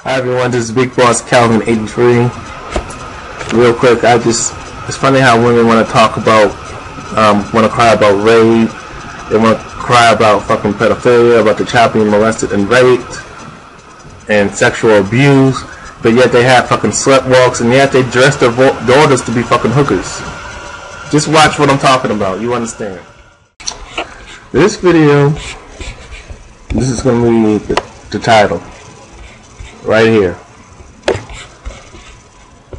Hi everyone, this is Big Boss Calvin 83. Real quick, it's funny how women want to talk about, want to cry about rape, they want to cry about fucking pedophilia, about the child being molested and raped, and sexual abuse, but yet they have fucking slut walks, and yet they dress their daughters to be fucking hookers. Just watch what I'm talking about, you understand. This video, this is going to be the title. Right here,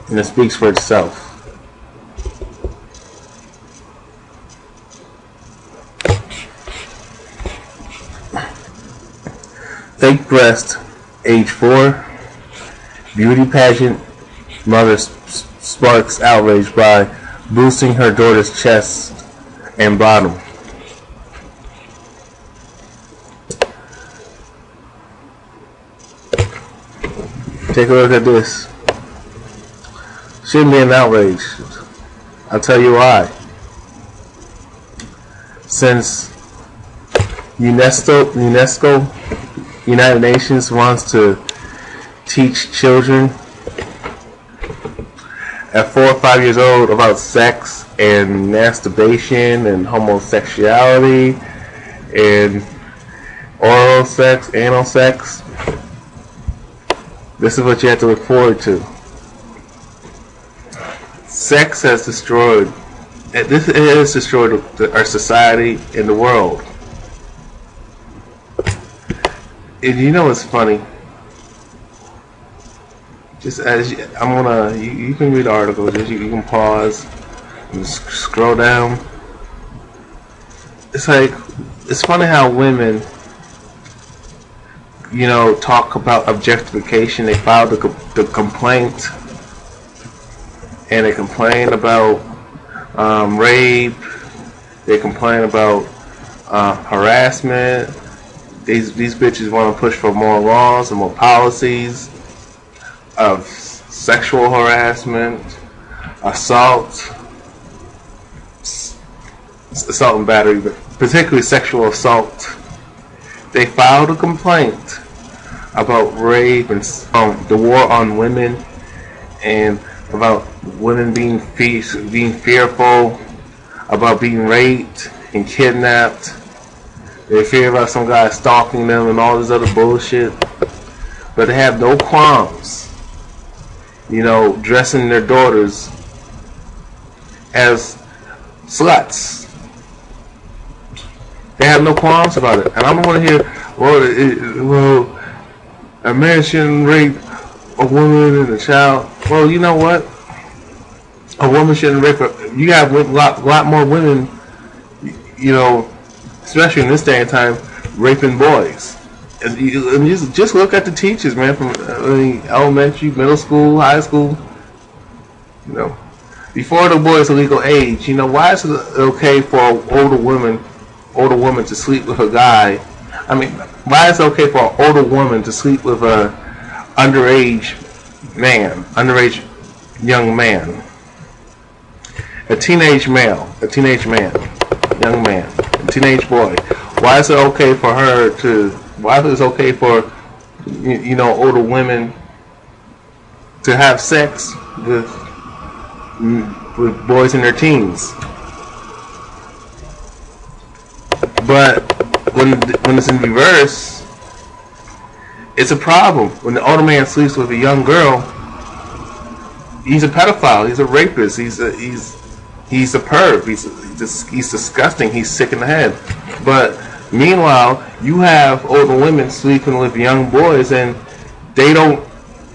and it speaks for itself. Fake breast, age 4, beauty pageant, mother sparks outrage by boosting her daughter's chest and bottom. Take a look at this. Shouldn't be an outrage. I'll tell you why. Since UNESCO, United Nations wants to teach children at 4 or 5 years old about sex and masturbation and homosexuality and oral sex, anal sex, this is what you have to look forward to. Sex has destroyed, it has destroyed our society and the world. And you know what's funny? Just as you can read the article. You can pause and scroll down. It's like, it's funny how women, you know, talk about objectification. They filed the complaint, and they complain about rape. They complain about harassment. These bitches want to push for more laws and more policies of sexual harassment, assault and battery, but particularly sexual assault. They filed a complaint about rape and the war on women, and about women being fearful about being raped and kidnapped. They fear about some guy stalking them and all this other bullshit. But they have no qualms, you know, dressing their daughters as sluts. They have no qualms about it. And I don't want to hear, well, a man shouldn't rape a woman and a child. Well, you know what? A woman shouldn't rape her. You have a lot more women, you know, especially in this day and time, raping boys. And just look at the teachers, man, from elementary, middle school, high school. You know, before the boy's legal age, you know, why is it okay for an older woman to sleep with a guy? I mean, why is it okay for an older woman to sleep with a underage young man, a teenage man, young man, a teenage boy? Why is it okay for her to? Why is it okay for, you know, older women to have sex with boys in their teens? But when it's in reverse, it's a problem. When the older man sleeps with a young girl, he's a pedophile. He's a rapist. He's a perv. He's disgusting. He's sick in the head. But meanwhile, you have older women sleeping with young boys, and they don't.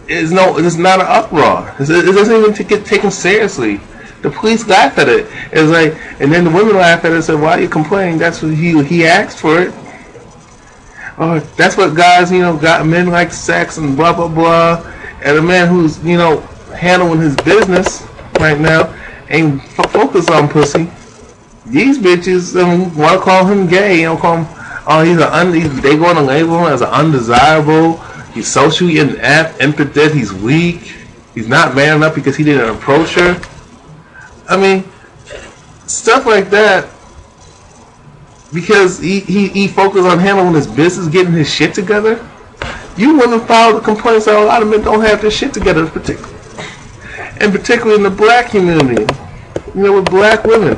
It's not an uproar. It doesn't even get taken seriously. The police laugh at it. It's like, and then the women laugh at it and say, "Why are you complaining? That's what he asked for it." Or that's what guys, you know, men like sex and blah blah blah. And a man who's, you know, handling his business right now ain't focused on pussy. These bitches want to call him gay. You know, call him. Oh, they going to label him as an undesirable. He's socially impotent. He's weak. He's not man enough because he didn't approach her. I mean, stuff like that. Because he focused on handling his business, getting his shit together. You wouldn't file the complaints that a lot of men don't have their shit together, particularly in the black community. You know, with black women.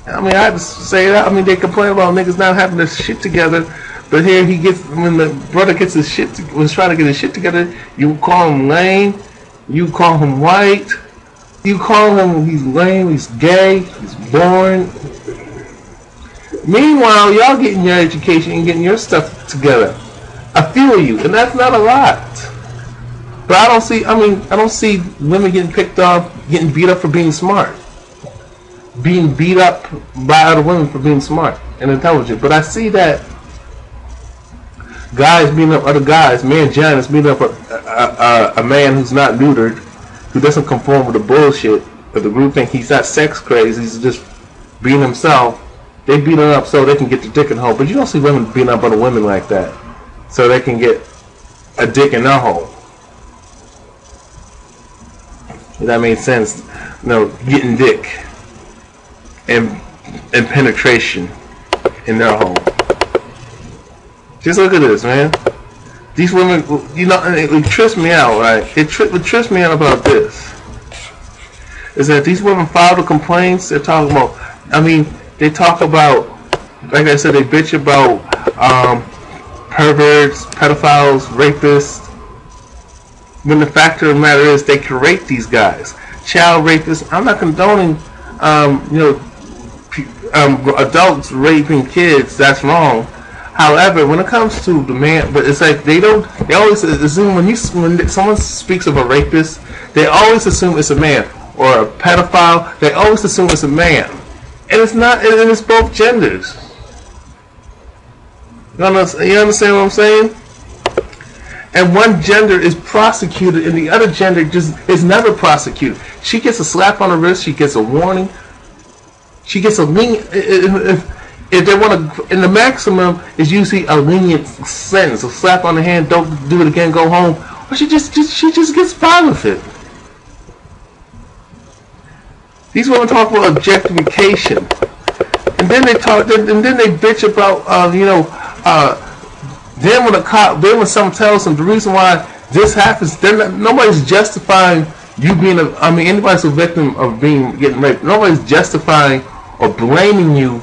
I mean, I have to say that. I mean, they complain about niggas not having their shit together, but here he gets, when the brother gets his shit, was trying to get his shit together, you call him lame, you call him white, you call him he's lame, he's gay, he's boring. Meanwhile, y'all getting your education and getting your stuff together. I feel you, and that's not a lot. But I don't see women getting picked off, getting beat up for being smart. Being beat up by other women for being smart and intelligent. But I see that guys beating up other guys, man Janus beating up a man who's not neutered, who doesn't conform with the bullshit of the group think he's not sex crazy, he's just being himself. They beat him up so they can get the dick in the hole. But you don't see women beating up other women like that so they can get a dick in their hole. If that made sense. You know, getting dick and penetration in their hole. Just look at this, man. These women, you know, it trips me out, right? What trips me out about this is that these women file the complaints. They're talking about, they talk about, like I said, they bitch about perverts, pedophiles, rapists. When the fact of the matter is, they can rape these guys. Child rapists. I'm not condoning, adults raping kids. That's wrong. However, when it comes to the man, but it's like they always assume when someone speaks of a rapist, they always assume it's a man, or a pedophile. They always assume it's a man, and it's not. And it's both genders. You understand what I'm saying? And one gender is prosecuted, and the other gender just is never prosecuted. She gets a slap on the wrist. She gets a warning. She gets a lenient. If they want to, and the maximum is usually a lenient sentence, a slap on the hand, don't do it again, go home, or she just gets by with it. These women talk about objectification, and then they bitch about then when someone tells them the reason why this happens, nobody's justifying you being anybody's a victim of getting raped. Nobody's justifying or blaming you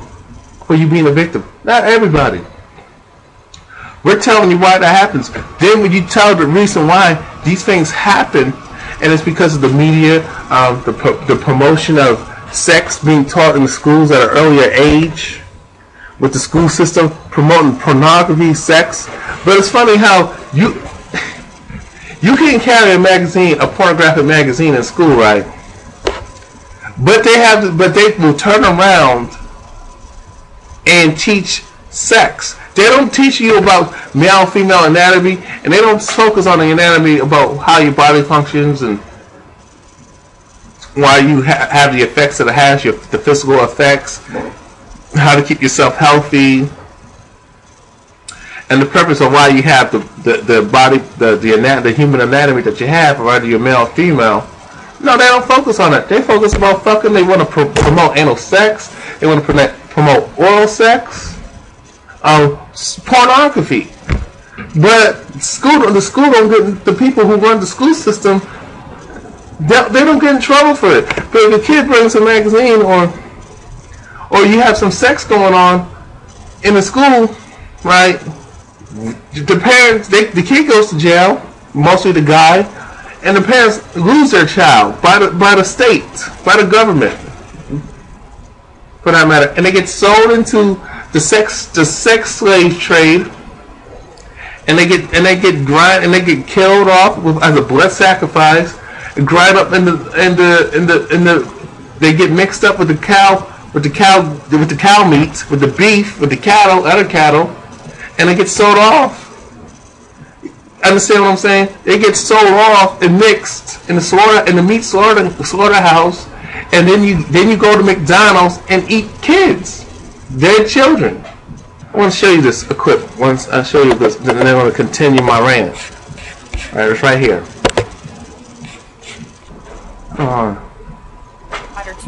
for you being a victim. Not everybody. We're telling you why that happens. Then when you tell the reason why these things happen, and it's because of the media, the promotion of sex being taught in the schools at an earlier age, with the school system promoting pornography, sex. But it's funny how you can carry a pornographic magazine in school, right? But they will turn around and teach sex. They don't teach you about male female anatomy, and they don't focus on the anatomy about how your body functions and why you have the effects that it has, the physical effects, how to keep yourself healthy, and the purpose of why you have the body, the human anatomy that you have, whether you're male or female. No, they don't focus on it. They focus about fucking. They want to promote anal sex. They want to promote oral sex, pornography. But the school don't get, the people who run the school system, they don't get in trouble for it. But if a kid brings a magazine or you have some sex going on in the school, right? The parents, the kid goes to jail, mostly the guy, and the parents lose their child by the state, by the government, for that matter, and they get sold into the sex slave trade, and they get killed off as a blood sacrifice, and grind up they get mixed up with the cow meat, with the beef, with the cattle, other cattle, and they get sold off. Understand what I'm saying? They get sold off and mixed in the meat slaughterhouse, and then you go to McDonald's and eat kids, dead children. I want to show you this clip. Once I show you this, then I'm going to continue my rant. All right, it's right here.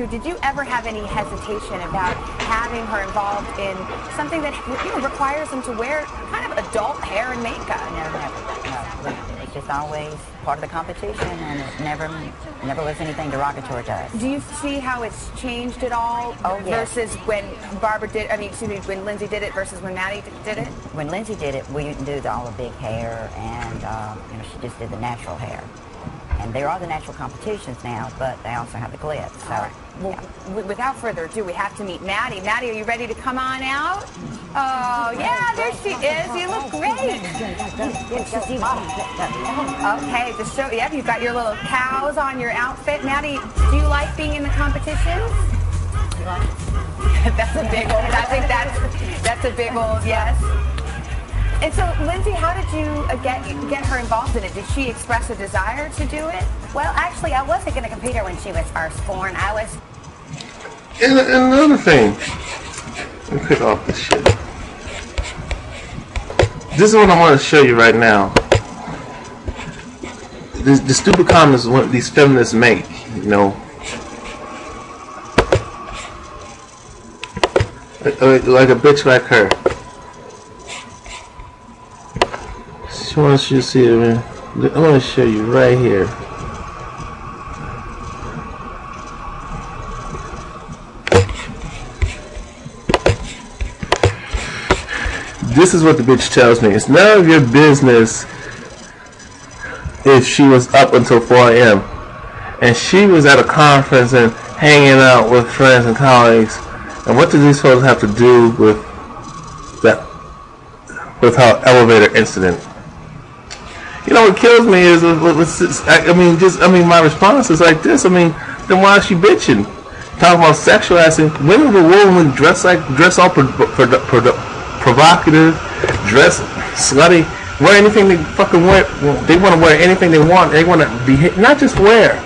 Did you ever have any hesitation about having her involved in something that requires them to wear kind of a adult hair and makeup. No, never. No. It's just always part of the competition, and it never was anything derogatory to us. Do you see how it's changed at all? Oh, yes. Versus when when Lindsay did it versus when Maddie did it? When Lindsay did it, we didn't do all the big hair, and she just did the natural hair. And there are the natural competitions now, but they also have the glitz. So, all right. Well, without further ado, we have to meet Maddie. Maddie, are you ready to come on out? Oh, yeah, there she is. You look great. Okay, just show. Yep, you've got your little cows on your outfit. Maddie, do you like being in the competitions? That's a big old. I think that's a big old yes. And so, Lindsay, how did you get her involved in it? Did she express a desire to do it? Well, actually, I wasn't going to compete her when she was first born. I was... And another thing. Let me pick off this shit. This is what I want to show you right now. The stupid comments these feminists make, you know. Like a bitch like her. She wants you to see it, man. I'm going to show you right here. This is what the bitch tells me. It's none of your business if she was up until 4 a.m. and she was at a conference and hanging out with friends and colleagues. And what do these folks have to do with that? With her elevator incident? You know what kills me is, my response is like this. I mean, then why is she bitching? Talking about sexualizing women will women dress all provocative, dress slutty, wear anything they fucking wear. They want to wear anything they want. They want to behave, not just wear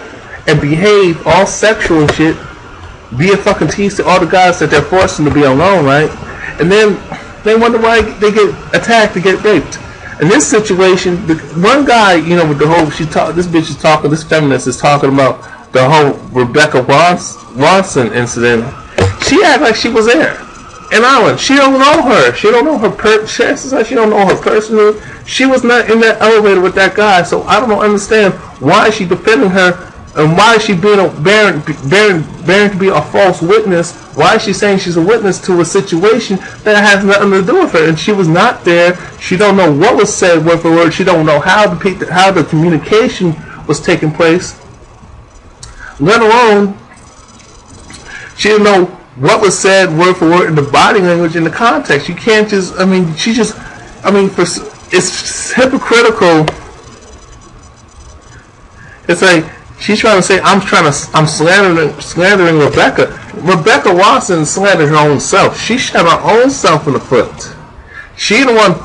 and behave all sexual and shit. Be a fucking tease to all the guys that they're forcing to be alone, right? And then they wonder why they get attacked, they get raped. In this situation, the one guy, you know, with the whole this feminist is talking about the whole Rebecca Ronson incident. She acted like she was there in Ireland. She don't know her. She don't know her she don't know her personally. She was not in that elevator with that guy, so I don't understand why is she defending her. And why is she bearing to be a false witness? Why is she saying she's a witness to a situation that has nothing to do with her? And she was not there. She don't know what was said word for word. She don't know how the communication was taking place. Let alone, she didn't know what was said word for word in the body language, in the context. You can't just, it's hypocritical. It's like, she's trying to say, I'm slandering Rebecca. Rebecca Watson slandered her own self. She shot her own self in the foot. She the one,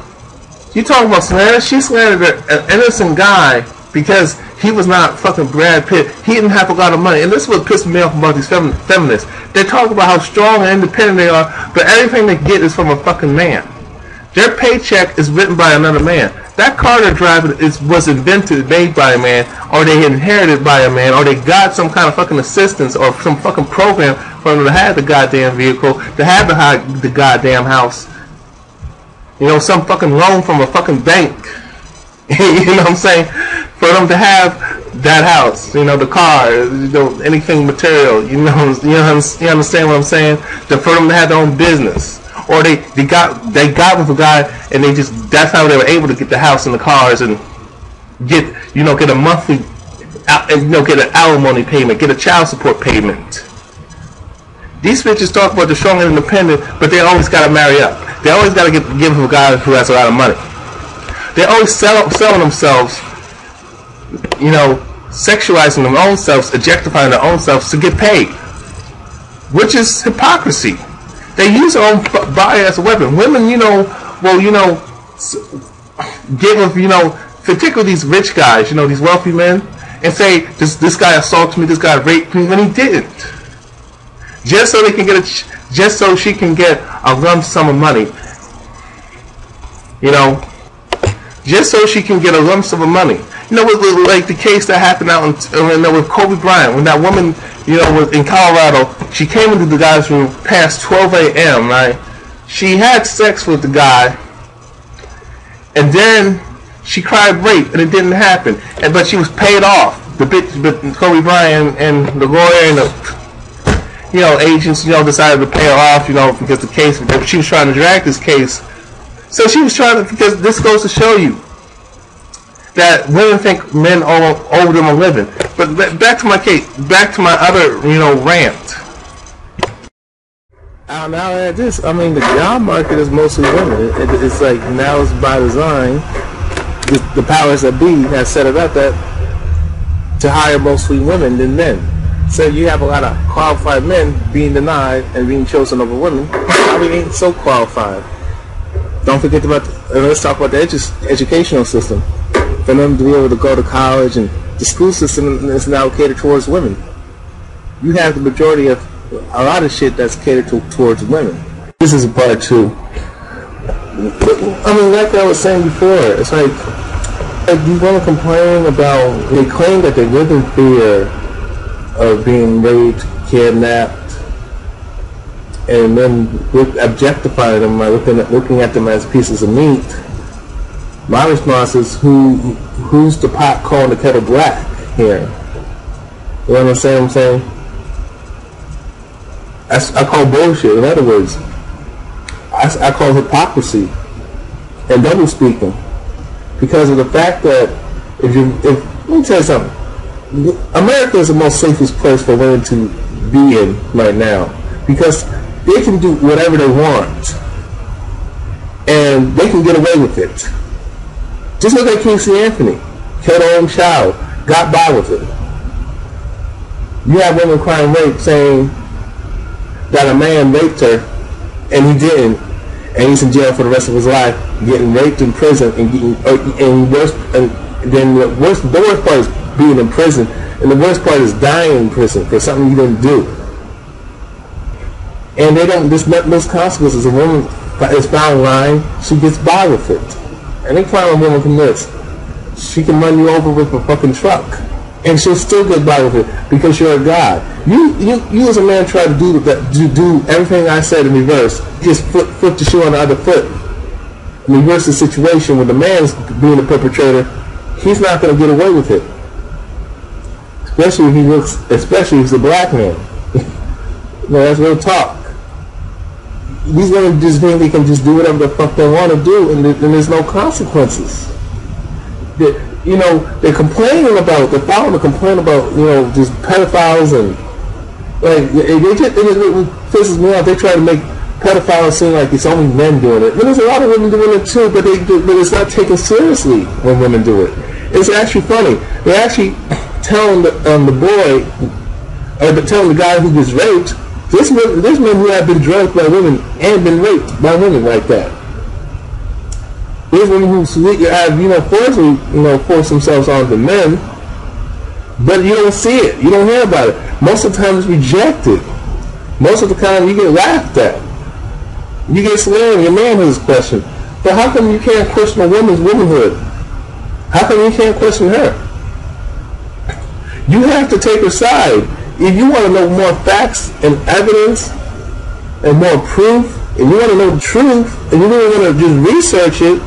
you talking about slander? She slandered an innocent guy because he was not fucking Brad Pitt. He didn't have a lot of money. And this is what pissed me off about these feminists. They talk about how strong and independent they are, but everything they get is from a fucking man. Their paycheck is written by another man. That car they're driving was made by a man, or they inherited by a man, or they got some kind of fucking assistance or some fucking program for them to have the goddamn vehicle, to have the goddamn house. You know, some fucking loan from a fucking bank. You know what I'm saying? For them to have that house, you know, the car, you know, anything material. You understand what I'm saying? For them to have their own business. Or they got with a guy and that's how they were able to get the house and the cars and get a monthly, get an alimony payment, get a child support payment. These bitches talk about they're strong and independent, but they always got to marry up. They always got to give them a guy who has a lot of money. They always selling themselves, sexualizing their own selves, objectifying their own selves to get paid, which is hypocrisy. They use their own body as a weapon. Women, get with, particularly these rich guys, these wealthy men, and say, this guy assaulted me, this guy raped me, when he didn't. Just so she can get a lump sum of money. Just so she can get a lump sum of money. Like the case that happened out with Kobe Bryant, when that woman, was in Colorado. She came into the guy's room past 12 a.m., right? She had sex with the guy, And then she cried rape, and it didn't happen. But she was paid off. The bitch, but Kobe Bryant and the lawyer and the agents, decided to pay her off, because the case, she was trying to drag this case. So she was trying to, because this goes to show you that women think men owe them a living. But back to my case, back to my other, rant. Now at this, the job market is mostly women. It's like, now it's by design. The powers that be have set it up that to hire mostly women than men. So you have a lot of qualified men being denied and being chosen over women who probably ain't so qualified. Don't forget about, let's talk about the educational system. For them to be able to go to college, and the school system is now catered towards women. You have the majority of a lot of shit that's catered towards women. This is part 2. Like I was saying before, it's like you want to complain about, they claim that they live in fear of being raped, kidnapped, and then objectifying them by looking at them as pieces of meat. My response is, who's the pot calling the kettle black here? You know what I'm saying? I call bullshit. In other words, I call hypocrisy and double speaking, because of the fact that let me tell you something. America is the most safest place for women to be in right now, because they can do whatever they want and they can get away with it. Just look at Casey Anthony, killed her own child, got by with it. You have women crying rape, saying that a man raped her and he didn't, and he's in jail for the rest of his life, getting raped in prison, and then the worst part is being in prison, and the worst part is dying in prison for something you didn't do. And they don't, those consequences. A woman is found lying, she gets by with it. Any crime a woman commits, she can run you over with a fucking truck, and she'll still get by with it because you're a god. You as a man try to do everything I said in reverse. Just flip the shoe on the other foot. Reverse the situation when the man's being the perpetrator. He's not going to get away with it, especially if he's a black man. That's real talk. These women just think they can just do whatever the fuck they want to do, and there's no consequences. They're complaining about, they're filing a complaint about, just pedophiles, and like it pisses me off. They try to make pedophiles seem like it's only men doing it. There's a lot of women doing it too, but it's not taken seriously when women do it. It's actually funny. They're actually telling the boy, or telling the guy who gets raped, there's men who have been drugged by women and been raped by women like that. There's women who have, forced themselves onto men, but you don't see it. You don't hear about it. Most of the time it's rejected. Most of the time you get laughed at. You get slandered. Your manhood is questioned. But how come you can't question a woman's womanhood? How come you can't question her? You have to take her side. If you want to know more facts and evidence and more proof, and you want to know the truth, and you really want to just research it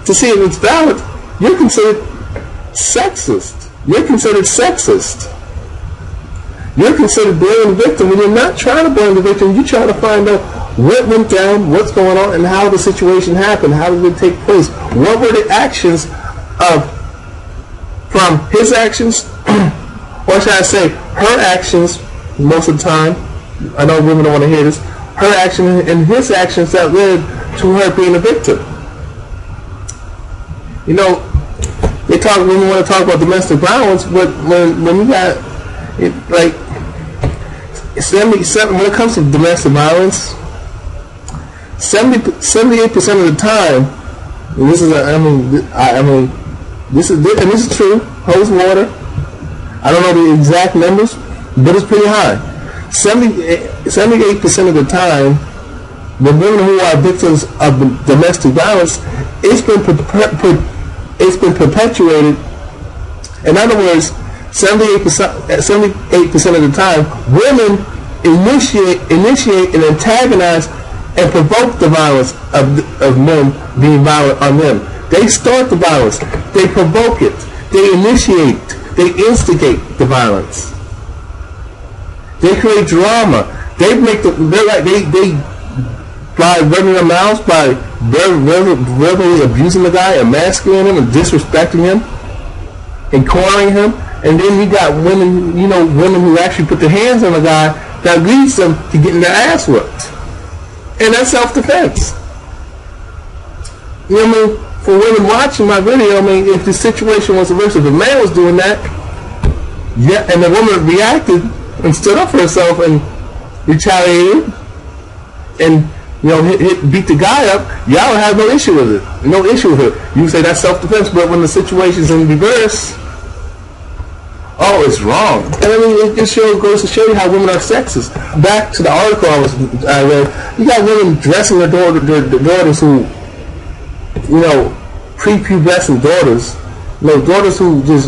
to see if it's valid, you're considered sexist. You're considered sexist. You're considered blaming the victim when you're not trying to blame the victim. You're trying to find out what went down, what's going on, and how the situation happened. How did it take place? What were the actions from his actions, or should I say her actions most of the time? I know women don't want to hear this. Her actions and his actions that led to her being a victim. Women want to talk about domestic violence, but when you got it, like 77, when it comes to domestic violence, 78% of the time, and this is true, holds water. I don't know the exact numbers, but it's pretty high. 78% of the time, the women who are victims of domestic violence, it's been perpetuated. In other words, 78% of the time, women initiate and antagonize and provoke the violence of men being violent on them. They start the violence. They provoke it. They initiate. They instigate the violence. They create drama. They make they by running their mouths, by verbally abusing the guy, emasculating him, and disrespecting him, and cornering him. And then you got women, women who actually put their hands on the guy that leads them to getting their ass whipped. And that's self-defense. You know what I mean? For women watching my video, I mean, if the situation was reversed, if a man was doing that, yeah, and the woman reacted and stood up for herself and retaliated, and beat the guy up, y'all would have no issue with it. No issue with it. You can say that's self-defense, but when the situation's in reverse, oh, it's wrong. And I mean, it just goes to show you how women are sexist. Back to the article I read, you got women dressing their daughters who, prepubescent daughters, daughters who just,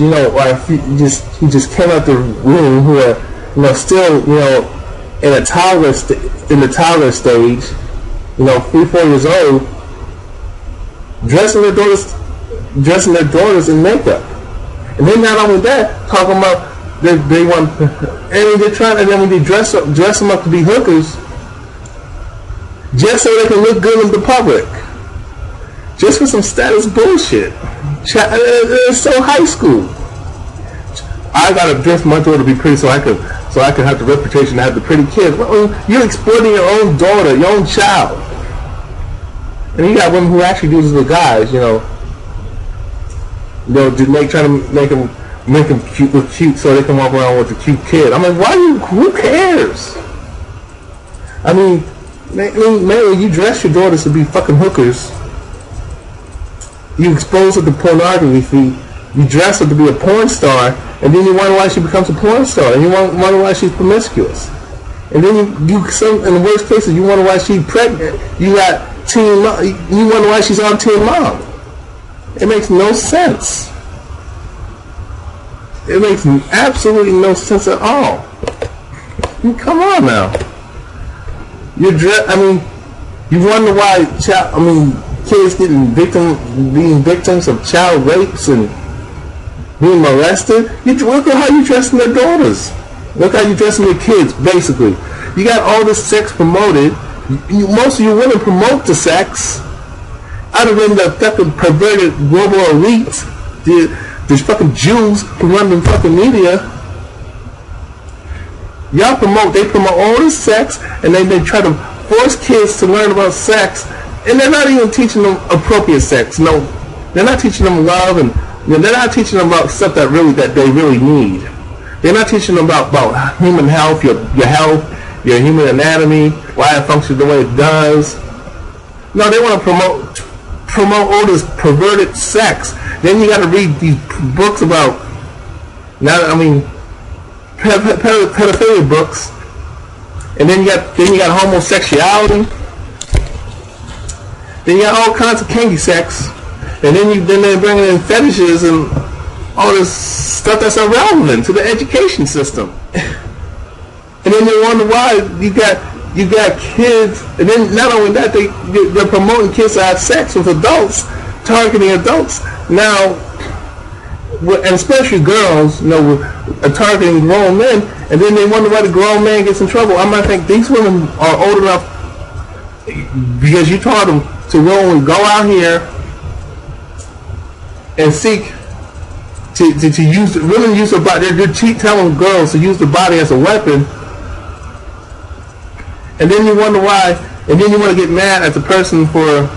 who just came out the womb, who are, still, in the toddler stage, 3-4 years old, dressing their daughters in makeup. And then not only that, talking about they want, and they're trying, and then when they dress them up to be hookers, just so they can look good in the public, just for some status bullshit. It's so high school. I gotta dress my daughter to be pretty so I can have the reputation to have the pretty kids. Well, you're exploiting your own daughter, your own child. And you got women who actually do this with guys, to trying to make them cute, look cute, so they can walk around with a cute kid. I'm like, who cares? I mean, when you dress your daughters to be fucking hookers, you expose her to pornography, you dress her to be a porn star, and then you wonder why she becomes a porn star, and you wonder why she's promiscuous. And then in the worst cases, you wonder why she's pregnant. You wonder why she's on Teen Mom. It makes no sense. It makes absolutely no sense at all. I mean, come on now. You wonder why kids being victims of child rapes and being molested. Look at how you dressing their daughters. Look how you dressing your kids, basically. You got all this sex promoted. Most of you women promote the sex. Other than the fucking perverted global elite, these fucking Jews who run the fucking media. They promote all this sex, and they try to force kids to learn about sex, and they're not even teaching them appropriate sex. No, they're not teaching them love, and they're not teaching them about stuff that they really need. They're not teaching them about human health, your health, your human anatomy, why it functions the way it does. No, they want to promote all this perverted sex. Then you got to read these books about, pedophilia books, and then you got homosexuality. Then you got all kinds of kinky sex, and then they're bringing in fetishes and all this stuff that's irrelevant to the education system. And then you wonder why you got kids, and then not only that, they're promoting kids to have sex with adults, targeting adults now, and especially girls, targeting grown men, and then they wonder why the grown man gets in trouble. I might think these women are old enough because you taught them to go out here and seek to use women use their body. They're telling girls to use the body as a weapon. And then you wonder why, and then you want to get mad at the person for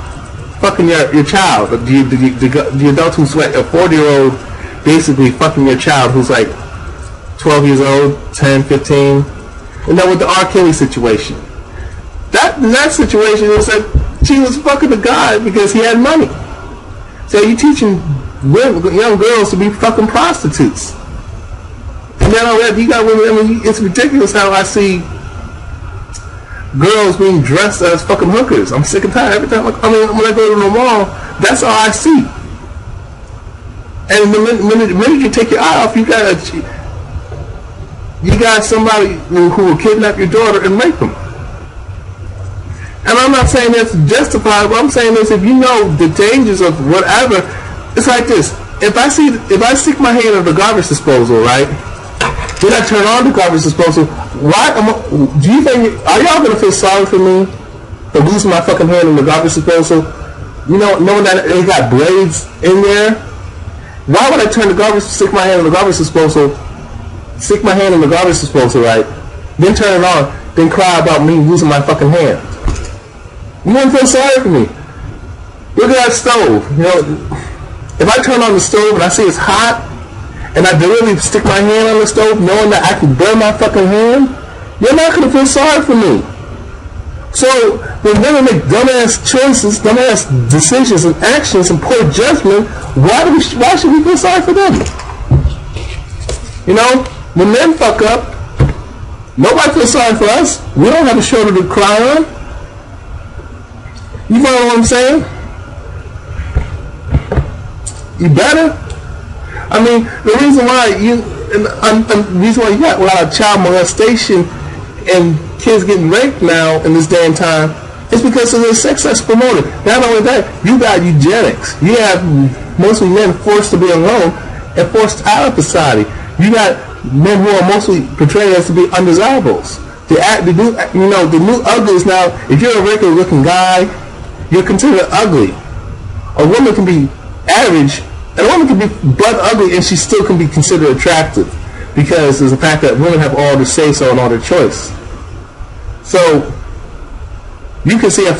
fucking your child. The adult who's like a 40-year-old basically fucking your child who's like 12 years old, 10, 15. And then with the R. Kelly situation. In that situation, it was like she was fucking the guy because he had money. So you're teaching young girls to be fucking prostitutes. And then all that, you got women, it's ridiculous how I see girls being dressed as fucking hookers. I'm sick and tired every time. When I go to the mall, that's all I see. And the minute you take your eye off, you got somebody who will kidnap your daughter and rape them. And I'm not saying that's justified, but I'm saying this, if you know the dangers of whatever, it's like this. If I stick my hand in the garbage disposal, right? Then I turn on the garbage disposal. Do you think, are y'all gonna feel sorry for me for losing my fucking hand in the garbage disposal? You know, knowing that it got blades in there? Why would I stick my hand in the garbage disposal, right? Then turn it on, then cry about me losing my fucking hand? You wouldn't feel sorry for me. Look at that stove. You know, if I turn on the stove and I see it's hot, and I deliberately stick my hand on the stove knowing that I can burn my fucking hand, you're not going to feel sorry for me. So when women make dumbass choices, dumbass decisions and actions and poor judgment, why should we feel sorry for them? You know, when men fuck up, nobody feels sorry for us. We don't have a shoulder to cry on. You follow what I'm saying? You better. I mean, the reason why you got a lot of child molestation and kids getting raped now in this day and time is because of the sex that's promoted. Not only that, you got eugenics. You have mostly men forced to be alone and forced out of society. You got men who are mostly portrayed as to be undesirables. The new uglies now. If you're a regular looking guy, you're considered ugly. A woman can be average, and a woman can be butt ugly, and she still can be considered attractive, because there's the fact that women have all the say-so and all the choice. So you can see an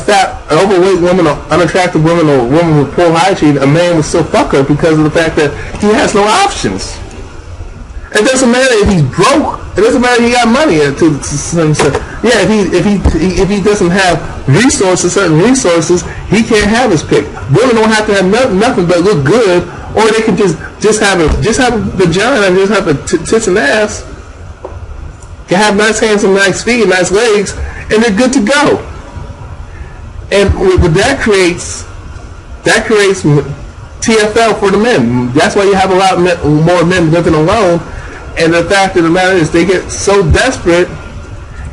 overweight woman, or unattractive woman, or a woman with poor hygiene, a man will still fuck her because of the fact that he has no options. It doesn't matter if he's broke. It doesn't matter if he got money. If he doesn't have certain resources, he can't have his pick. Women don't have to have nothing but look good, or they can just have a vagina and just have a tits and ass. Can have nice hands and nice feet and nice legs, and they're good to go. And that creates TFL for the men. That's why you have a lot more men living alone. And the fact of the matter is, they get so desperate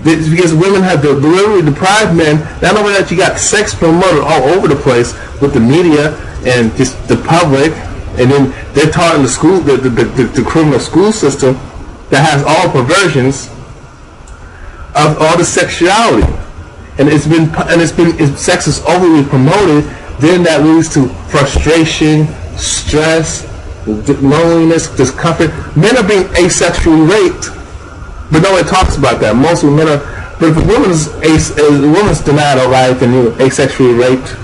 because women have deliberately deprived men. Not only that, you got sex promoted all over the place with the media and just the public, and then they're taught in the school, the criminal school system that has all perversions of all the sexuality, and sex is overly promoted. Then that leads to frustration, stress, loneliness, discomfort. Men are being asexually raped, but nobody talks about that. Mostly men are. But if a woman's denied her life and you're asexually raped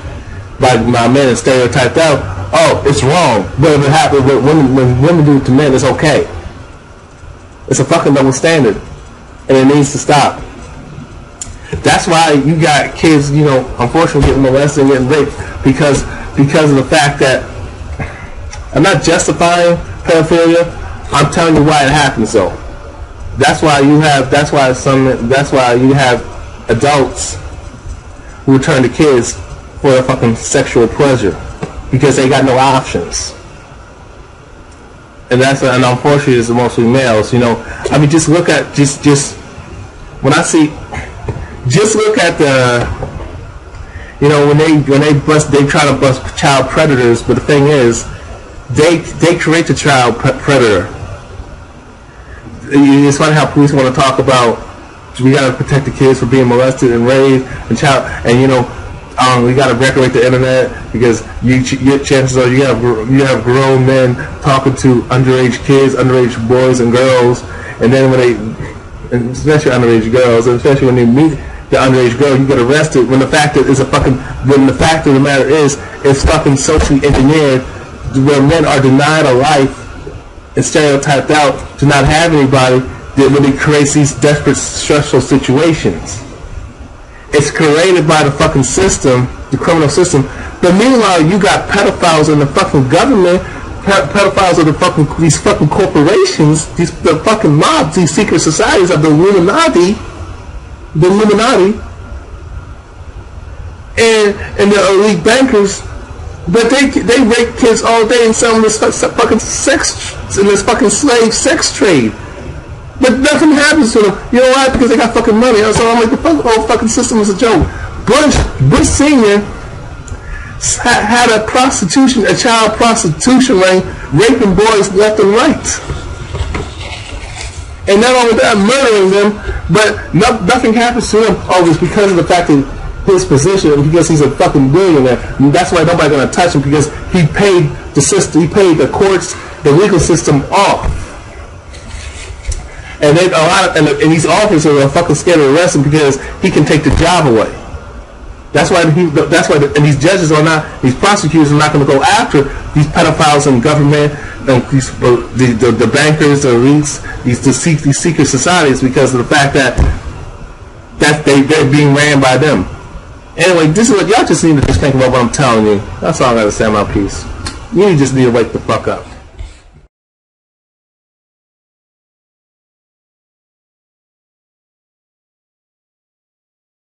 by men and stereotyped out, oh, it's wrong. But if it happens, when women do it to men, it's okay. It's a fucking double standard, and it needs to stop. That's why you got kids, unfortunately getting molested and getting raped because of the fact that, I'm not justifying pedophilia, I'm telling you why it happens though. That's why you have adults who turn to kids for their fucking sexual pleasure because they got no options. And unfortunately it's mostly males, I mean, just look at when I see, just look at the, when they try to bust child predators, but the thing is, they create the child predator. It's funny how police want to talk about we got to protect the kids from being molested and raped and we got to regulate the internet because your chances are you have grown men talking to underage kids, underage boys and girls, and then especially underage girls, and especially when you meet the underage girl, you get arrested. When the fact of the matter is, it's fucking socially engineered, where men are denied a life and stereotyped out to not have anybody, that when it creates these desperate, stressful situations. It's created by the fucking system, the criminal system. But meanwhile, you got pedophiles in the fucking government, pedophiles of these fucking corporations, the fucking mobs, these secret societies of the Illuminati, and the elite bankers. But they rape kids all day and sell them this fucking slave sex trade. But nothing happens to them. You know why? Because they got fucking money. So I'm like, the whole fucking system is a joke. Bush Senior had a child prostitution ring, raping boys left and right. And not only that, murdering them, but nothing happens to him. Oh, it's because of the fact that his position, because he's a fucking billionaire. And that's why nobody's gonna touch him, because he paid the system, he paid the courts, the legal system off. And then and these officers are fucking scared to arrest him because he can take the job away. That's why and these judges are not, these prosecutors are not going to go after these pedophiles in government, and the bankers, the REITs, these secret societies, because of the fact that they're being ran by them. Anyway, this is what y'all just need to just think about what I'm telling you. That's all I got to say. My piece. You just need to wake the fuck up.